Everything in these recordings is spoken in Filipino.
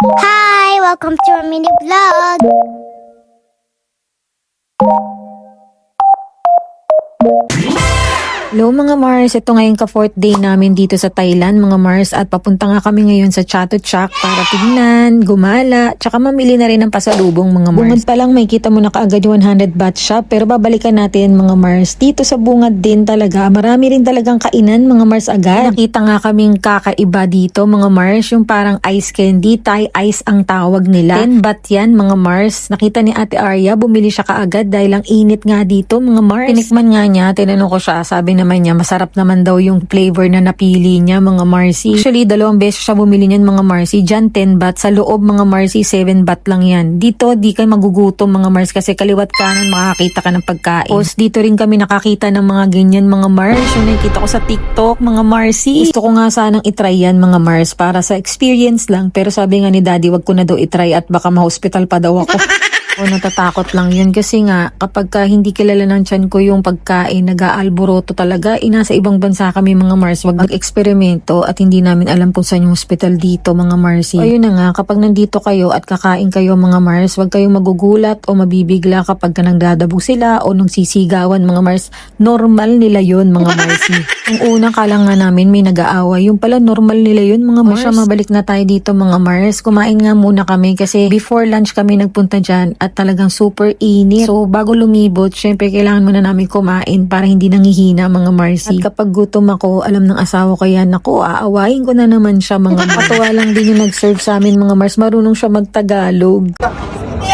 Hi! Welcome to our mini vlog! Hello mga Mars, ito ngayon ka-4th day namin dito sa Thailand mga Mars at papunta nga kami ngayon sa Chatuchak para tignan, gumala, tsaka mamili na rin ng pasalubong mga Mars. Bungad pa lang may kita mo na kaagad 100 baht shop pero babalikan natin mga Mars. Dito sa bungad din talaga, marami rin talagang kainan mga Mars agad. Nakita nga kaming kakaiba dito mga Mars, yung parang ice candy, Thai ice ang tawag nila. 10 baht yan mga Mars. Nakita ni Ate Arya, bumili siya kaagad dahil ang init nga dito mga Mars. Tinikman nga niya, tinanong ko siya, sabi naman niya masarap naman daw yung flavor na napili niya mga Marcy. Actually, 2 beses siya bumili niyan mga Marcy. Diyan 10 baht, sa loob mga Marcy 7 baht lang yan. Dito di kayo magugutom mga Mars kasi kaliwat kanan makakita ka ng pagkain. Tapos dito rin kami nakakita ng mga ganyan mga Mars. Yung nakikita ko sa TikTok mga Marcy. Gusto ko nga sanang itry yan mga Mars para sa experience lang. Pero sabi nga ni Daddy wag ko na daw itry at baka ma-hospital pa daw ako. O natatakot lang yun kasi nga kapag hindi kilala ng tiyan ko yung pagkain, nag-aalboroto talaga. Nasa ibang bansa kami mga Mars, wag mag-eksperimento at hindi namin alam kung saan yung hospital dito mga Marcy. Ayun na nga, kapag nandito kayo at kakain kayo mga Mars, wag kayong magugulat o mabibigla kapag nagdadabog sila o nung sisigawan mga Mars. Normal nila yun mga Marcy. Yung unang kala nga namin may nag-aaway, yung pala normal nila yun mga Mars. O siya, mabalik na tayo dito mga Mars. Kumain nga muna kami kasi before lunch kami nagpunta dyan at talagang super init. So, bago lumibot, syempre kailangan muna namin kumain para hindi nangihina mga Marcy. At kapag gutom ako, alam ng asawa ko yan, ako, aawain ko na naman siya mga Mars. Patuwa lang din yung nag-serve sa amin mga Mars. Marunong siya magtagalog.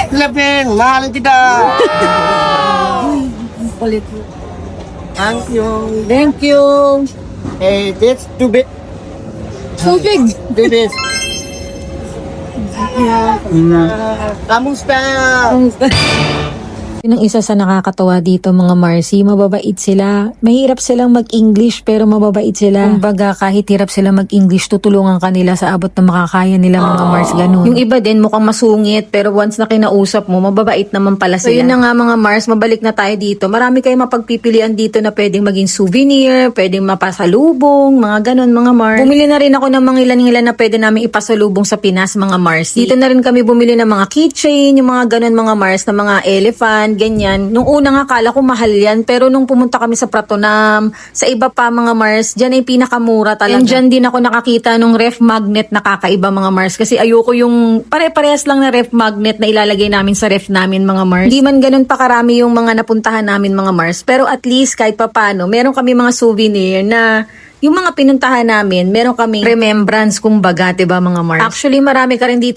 Philippines, mahal kita! Thank you. Thank you! Hey, this too big. Tubig! Do this. Kamusta? Yun ang isa sa nakakatawa dito mga Marcy, mababait sila. Mahirap silang mag-English pero mababait sila. Kumbaga kahit hirap sila mag-English, tutulungan kanila sa abot na makakaya nila mga Mars, ganun. Yung iba din mukhang masungit pero once na kinausap mo, mababait naman pala sila. So yun na nga mga Mars, mabalik na tayo dito. Marami kayong mapagpipilian dito na pwedeng maging souvenir, pwedeng mapasalubong, mga ganun mga Mars. Bumili na rin ako ng mga ilan na pwede namin ipasalubong sa Pinas mga Mars. Dito na rin kami bumili ng mga keychain, yung mga ganun mga Mars na mga elephant, ganyan. Nung una nga akala ko mahal yan, pero nung pumunta kami sa Pratunam, sa iba pa mga Mars, dyan ay pinakamura talaga. And dyan din ako nakakita nung ref magnet na kakaiba mga Mars, kasi ayoko yung pare-parehas lang na ref magnet na ilalagay namin sa ref namin mga Mars. Hindi man ganun pa karami yung mga napuntahan namin mga Mars, pero at least kahit papano, meron kami mga souvenir na yung mga pinuntahan namin, meron kaming remembrance kumbaga, diba mga Mars? Actually, marami ka rin dito